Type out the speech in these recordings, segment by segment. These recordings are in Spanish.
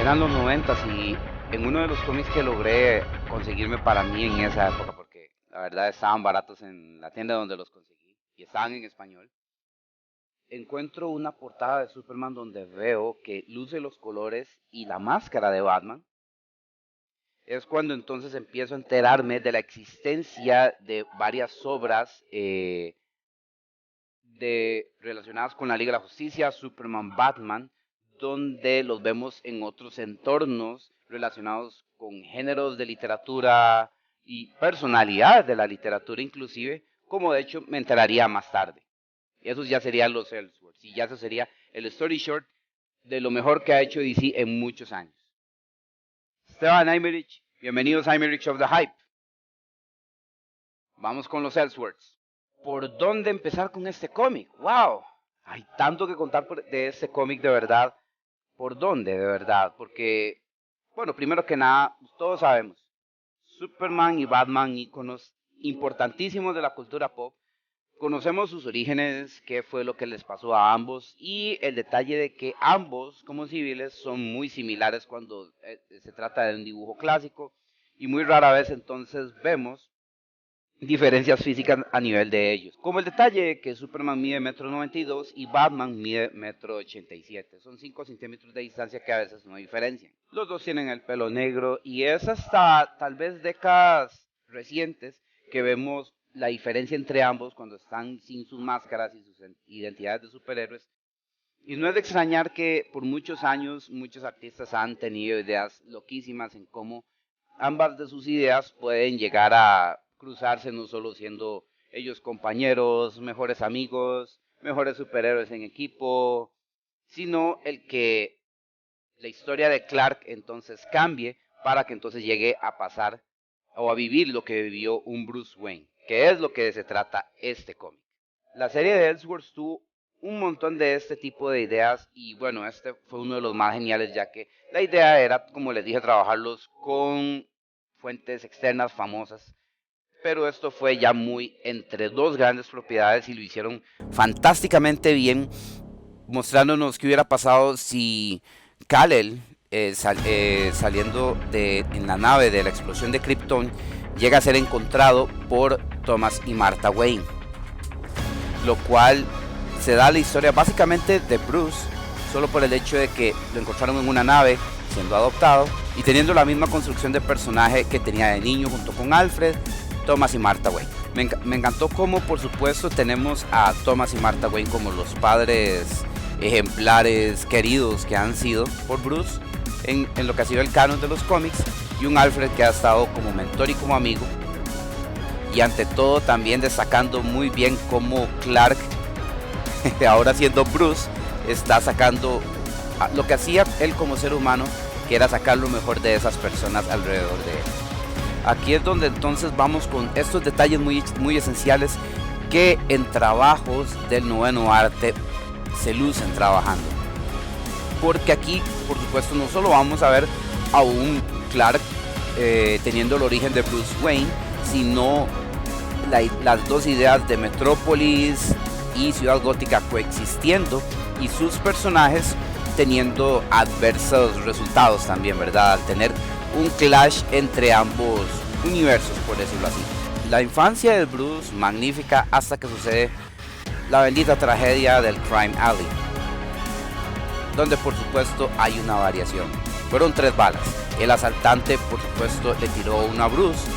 Eran los noventas y en uno de los cómics que logré conseguirme para mí en esa época, porque la verdad estaban baratos en la tienda donde los conseguí y estaban en español, encuentro una portada de Superman donde veo que luce los colores y la máscara de Batman. Es cuando entonces empiezo a enterarme de la existencia de varias obras relacionadas con la Liga de la Justicia, Superman, Batman, donde los vemos en otros entornos relacionados con géneros de literatura y personalidades de la literatura inclusive, como de hecho me enteraría más tarde. Y esos ya serían los Elseworlds, y ya eso sería el story short de lo mejor que ha hecho DC en muchos años. Esteban Aymerich, bienvenidos a Aymerich of the Hype. Vamos con los Elseworlds. ¿Por dónde empezar con este cómic? ¡Wow! Hay tanto que contar de este cómic de verdad. ¿Por dónde de verdad? Porque, bueno, primero que nada, todos sabemos, Superman y Batman, íconos importantísimos de la cultura pop. Conocemos sus orígenes, qué fue lo que les pasó a ambos y el detalle de que ambos, como civiles, son muy similares cuando se trata de un dibujo clásico y muy rara vez entonces vemos diferencias físicas a nivel de ellos. Como el detalle de que Superman mide 1,92 m y Batman mide 1,87 m. Son 5 centímetros de distancia que a veces no diferencian. Los dos tienen el pelo negro y es hasta tal vez décadas recientes que vemos la diferencia entre ambos cuando están sin sus máscaras y sus identidades de superhéroes. Y no es de extrañar que por muchos años muchos artistas han tenido ideas loquísimas en cómo ambas de sus ideas pueden llegar a cruzarse, no solo siendo ellos compañeros, mejores amigos, mejores superhéroes en equipo, sino el que la historia de Clark entonces cambie para que entonces llegue a pasar o a vivir lo que vivió un Bruce Wayne, que es lo que se trata este cómic. La serie de Elseworlds tuvo un montón de este tipo de ideas y bueno, este fue uno de los más geniales ya que la idea era, como les dije, trabajarlos con fuentes externas famosas, pero esto fue ya muy entre dos grandes propiedades y lo hicieron fantásticamente bien, mostrándonos qué hubiera pasado si Kal-El, saliendo en la nave de la explosión de Krypton, llega a ser encontrado por Thomas y Martha Wayne, lo cual se da la historia básicamente de Bruce, solo por el hecho de que lo encontraron en una nave, siendo adoptado, y teniendo la misma construcción de personaje que tenía de niño junto con Alfred, Thomas y Martha Wayne. Me encantó cómo, por supuesto, tenemos a Thomas y Martha Wayne como los padres ejemplares queridos que han sido por Bruce en lo que ha sido el canon de los cómics, y un Alfred que ha estado como mentor y como amigo, y ante todo también destacando muy bien cómo Clark, ahora siendo Bruce, está sacando lo que hacía él como ser humano, que era sacar lo mejor de esas personas alrededor de él. Aquí es donde entonces vamos con estos detalles muy esenciales que en trabajos del noveno arte se lucen trabajando. Porque aquí, por supuesto, no solo vamos a ver a un Clark teniendo el origen de Bruce Wayne, sino las dos ideas de Metrópolis y Ciudad Gótica coexistiendo y sus personajes teniendo adversos resultados también, ¿verdad? Al tener un clash entre ambos universos, por decirlo así. La infancia de Bruce, magnífica hasta que sucede la bendita tragedia del Crime Alley, donde por supuesto hay una variación. Fueron 3 balas. El asaltante por supuesto le tiró una a Bruce,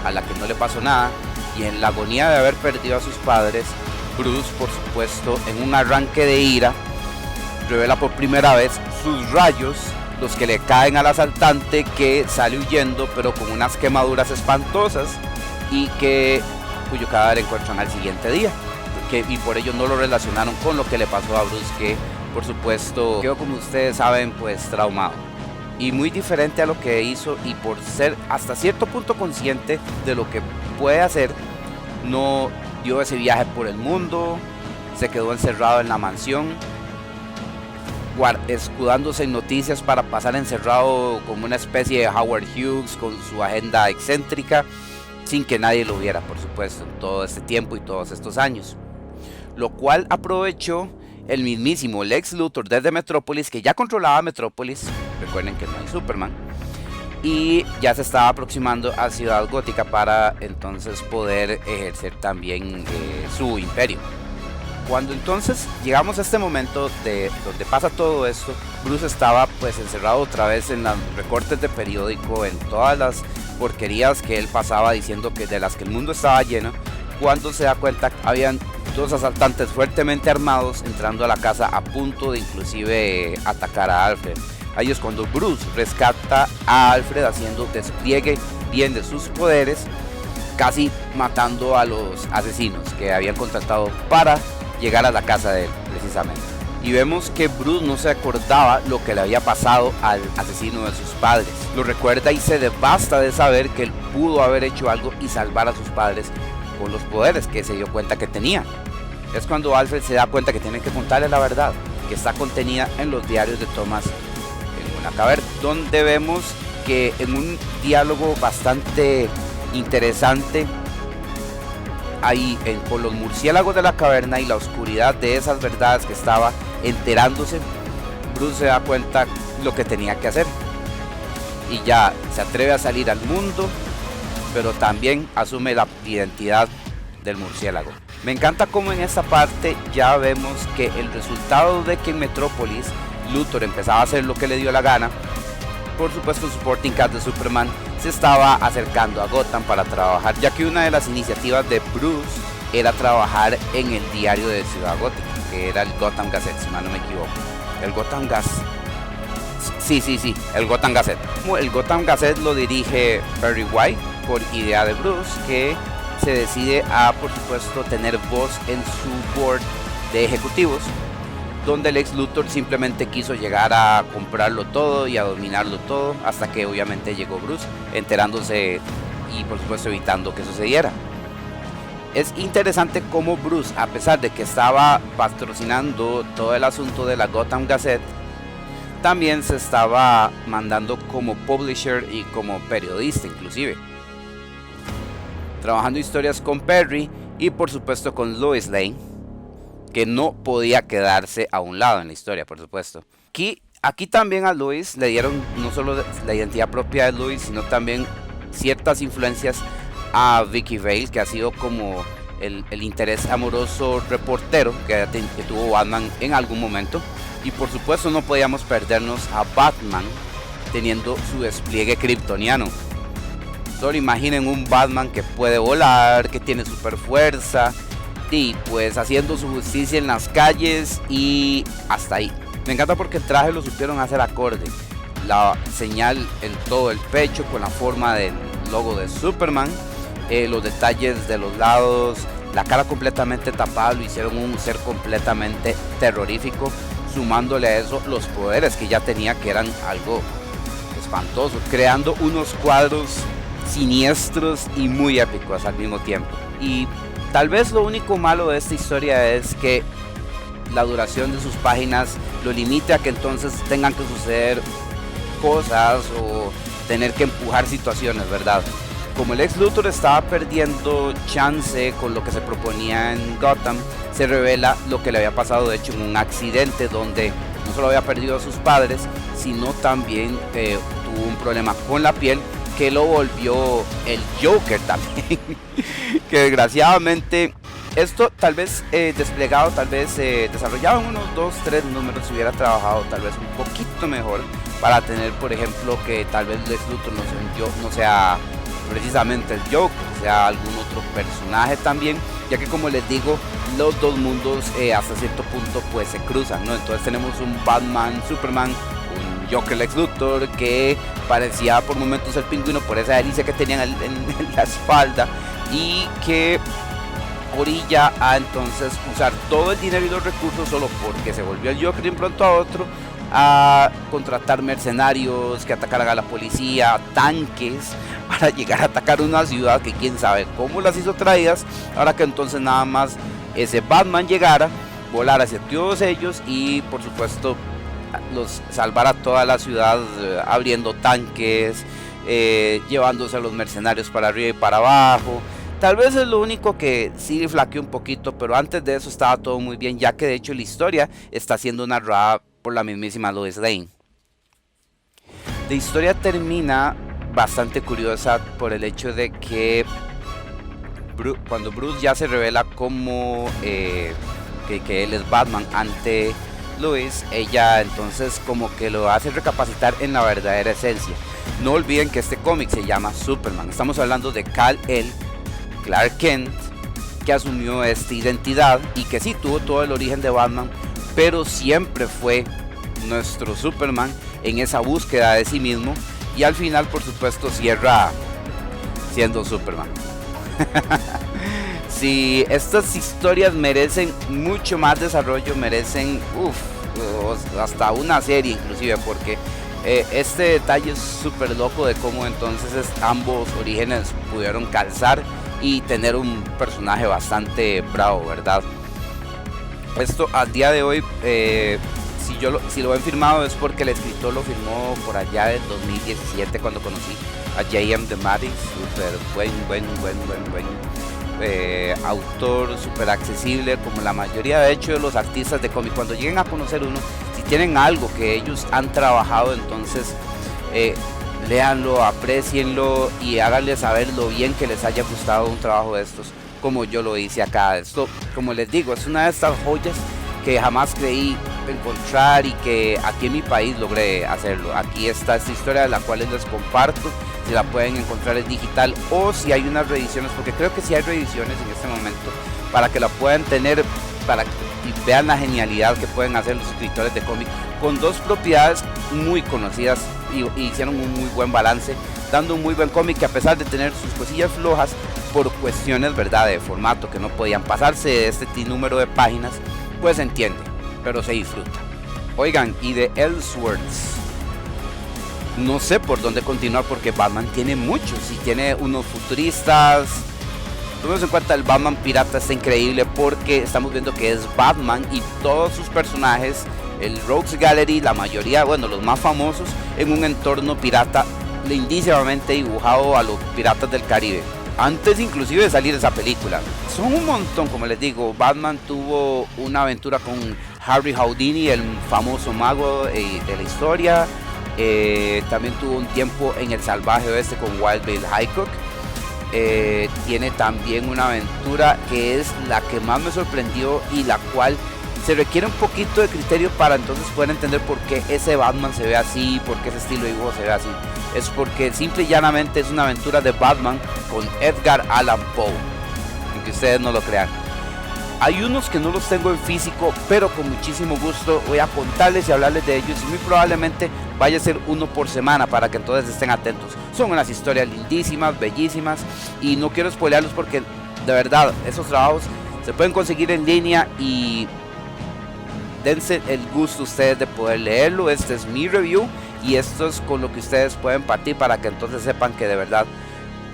a la que no le pasó nada, y en la agonía de haber perdido a sus padres, Bruce por supuesto en un arranque de ira revela por primera vez sus rayos, los que le caen al asaltante, que sale huyendo pero con unas quemaduras espantosas y cuyo cadáver encuentran al siguiente día, y por ello no lo relacionaron con lo que le pasó a Bruce, que por supuesto quedó, como ustedes saben, pues traumado y muy diferente a lo que hizo, y por ser hasta cierto punto consciente de lo que puede hacer, no dio ese viaje por el mundo, se quedó encerrado en la mansión, escudándose en noticias para pasar encerrado como una especie de Howard Hughes con su agenda excéntrica, sin que nadie lo viera, por supuesto, en todo este tiempo y todos estos años. Lo cual aprovechó el mismísimo Lex Luthor desde Metrópolis, que ya controlaba Metrópolis, recuerden que no hay Superman, y ya se estaba aproximando a Ciudad Gótica para entonces poder ejercer también su imperio. Cuando entonces llegamos a este momento de donde pasa todo esto, Bruce estaba pues encerrado otra vez en los recortes de periódico, en todas las porquerías que él pasaba diciendo que de las que el mundo estaba lleno, cuando se da cuenta que habían dos asaltantes fuertemente armados entrando a la casa a punto de inclusive atacar a Alfred. Ahí es cuando Bruce rescata a Alfred haciendo despliegue bien de sus poderes, casi matando a los asesinos que habían contratado para llegar a la casa de él, precisamente. Y vemos que Bruce no se acordaba lo que le había pasado al asesino de sus padres. Lo recuerda y se devasta de saber que él pudo haber hecho algo y salvar a sus padres con los poderes que se dio cuenta que tenía. Es cuando Alfred se da cuenta que tiene que contarle la verdad, que está contenida en los diarios de Thomas en una caverna, donde vemos que en un diálogo bastante interesante ahí con los murciélagos de la caverna y la oscuridad de esas verdades que estaba enterándose, Bruce se da cuenta lo que tenía que hacer y ya se atreve a salir al mundo, pero también asume la identidad del murciélago. Me encanta cómo en esta parte ya vemos que el resultado de que en Metrópolis Luthor empezaba a hacer lo que le dio la gana, por supuesto el supporting cast de Superman se estaba acercando a Gotham para trabajar, ya que una de las iniciativas de Bruce era trabajar en el diario de Ciudad Gótica, que era el Gotham Gazette, si mal no me equivoco. El Gotham Gazette. Sí, el Gotham Gazette. El Gotham Gazette lo dirige Perry White por idea de Bruce, que se decide a, por supuesto, tener voz en su board de ejecutivos, donde Lex Luthor simplemente quiso llegar a comprarlo todo y a dominarlo todo, hasta que obviamente llegó Bruce, enterándose y por supuesto evitando que sucediera. Es interesante cómo Bruce, a pesar de que estaba patrocinando todo el asunto de la Gotham Gazette, también se estaba mandando como publisher y como periodista inclusive, trabajando historias con Perry y por supuesto con Lois Lane, que no podía quedarse a un lado en la historia, por supuesto. Aquí también a Lois le dieron no solo la identidad propia de Lois, sino también ciertas influencias a Vicky Vale, que ha sido como el interés amoroso reportero que tuvo Batman en algún momento. Y por supuesto no podíamos perdernos a Batman teniendo su despliegue kryptoniano. Solo imaginen un Batman que puede volar, que tiene super fuerza, y pues haciendo su justicia en las calles y hasta ahí. Me encanta porque el traje lo supieron hacer acorde. La señal en todo el pecho con la forma del logo de Superman, los detalles de los lados, la cara completamente tapada, lo hicieron un ser completamente terrorífico, sumándole a eso los poderes que ya tenía, que eran algo espantoso, creando unos cuadros siniestros y muy épicos al mismo tiempo. Y tal vez lo único malo de esta historia es que la duración de sus páginas lo limite a que entonces tengan que suceder cosas o tener que empujar situaciones, ¿verdad? Como el Lex Luthor estaba perdiendo chance con lo que se proponía en Gotham, se revela lo que le había pasado de hecho en un accidente donde no solo había perdido a sus padres, sino también tuvo un problema con la piel que lo volvió el Joker también. Que desgraciadamente esto tal vez desplegado, tal vez desarrollado en unos 2-3 números, si hubiera trabajado tal vez un poquito mejor para tener, por ejemplo, que tal vez Lex Luthor no sea precisamente el Joker, sea algún otro personaje también, ya que como les digo, los dos mundos hasta cierto punto pues se cruzan, ¿no? Entonces tenemos un Batman, Superman, un Joker Lex Luthor que parecía por momentos el Pingüino por esa delicia que tenían en la espalda, y que orilla a entonces usar todo el dinero y los recursos solo porque se volvió el Joker de un pronto a otro, a contratar mercenarios que atacaran a la policía, tanques, para llegar a atacar una ciudad que quién sabe cómo las hizo traídas, ahora que entonces nada más ese Batman llegara, volara hacia todos ellos y por supuesto los salvara toda la ciudad, abriendo tanques, llevándose a los mercenarios para arriba y para abajo, Tal vez es lo único que sí flaqueó un poquito, pero antes de eso estaba todo muy bien, ya que de hecho la historia está siendo narrada por la mismísima Lois Lane. La historia termina bastante curiosa por el hecho de que cuando Bruce ya se revela como que él es Batman ante Lois, ella entonces como que lo hace recapacitar en la verdadera esencia. No olviden que este cómic se llama Superman. Estamos hablando de Kal-El, Clark Kent, que asumió esta identidad y que sí tuvo todo el origen de Batman, pero siempre fue nuestro Superman en esa búsqueda de sí mismo, y al final por supuesto cierra siendo Superman. Si estas historias merecen mucho más desarrollo, merecen hasta una serie inclusive, porque este detalle es súper loco de cómo entonces ambos orígenes pudieron calzar y tener un personaje bastante bravo, ¿verdad? Esto al día de hoy, si lo ven firmado es porque el escritor lo firmó por allá del 2017 cuando conocí a J.M. DeMatteis, súper buen autor, súper accesible, como la mayoría de hecho de los artistas de cómic. Cuando lleguen a conocer uno, si tienen algo que ellos han trabajado, entonces léanlo, aprecienlo y háganle saber lo bien que les haya gustado un trabajo de estos, como yo lo hice acá. Esto, como les digo, es una de estas joyas que jamás creí encontrar y que aquí en mi país logré hacerlo. Aquí está esta historia de la cual les comparto. Si la pueden encontrar en digital o si hay unas reediciones, porque creo que sí hay reediciones en este momento, para que la puedan tener y vean la genialidad que pueden hacer los escritores de cómic con dos propiedades muy conocidas y hicieron un muy buen balance, dando un muy buen cómic que, a pesar de tener sus cosillas flojas por cuestiones, ¿verdad?, de formato, que no podían pasarse de este número de páginas, pues se entiende, pero se disfruta. Oigan, y de Elseworlds, no sé por dónde continuar, porque Batman tiene muchos y tiene unos futuristas. Tomemos en cuenta, el Batman pirata está increíble porque estamos viendo que es Batman y todos sus personajes, el Rogues Gallery, la mayoría, bueno, los más famosos, en un entorno pirata lindísimamente dibujado a los Piratas del Caribe. Antes inclusive de salir esa película. Son un montón, como les digo. Batman tuvo una aventura con Harry Houdini, el famoso mago de la historia. También tuvo un tiempo en el salvaje oeste con Wild Bill Hickok. Tiene también una aventura que es la que más me sorprendió y la cual se requiere un poquito de criterio para entonces poder entender por qué ese Batman se ve así, por qué ese estilo de dibujo se ve así. Es porque simple y llanamente es una aventura de Batman con Edgar Allan Poe, aunque ustedes no lo crean. Hay unos que no los tengo en físico, pero con muchísimo gusto voy a contarles y hablarles de ellos, y muy probablemente vaya a ser uno por semana para que entonces estén atentos. Son unas historias lindísimas, bellísimas, y no quiero spoilearlos porque de verdad esos trabajos se pueden conseguir en línea y dense el gusto ustedes de poder leerlo. Este es mi review y esto es con lo que ustedes pueden partir para que entonces sepan que de verdad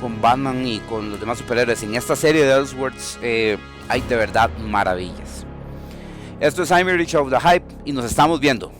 con Batman y con los demás superhéroes en esta serie de Elseworlds hay de verdad maravillas. Esto es I'm Rich of the Hype y nos estamos viendo.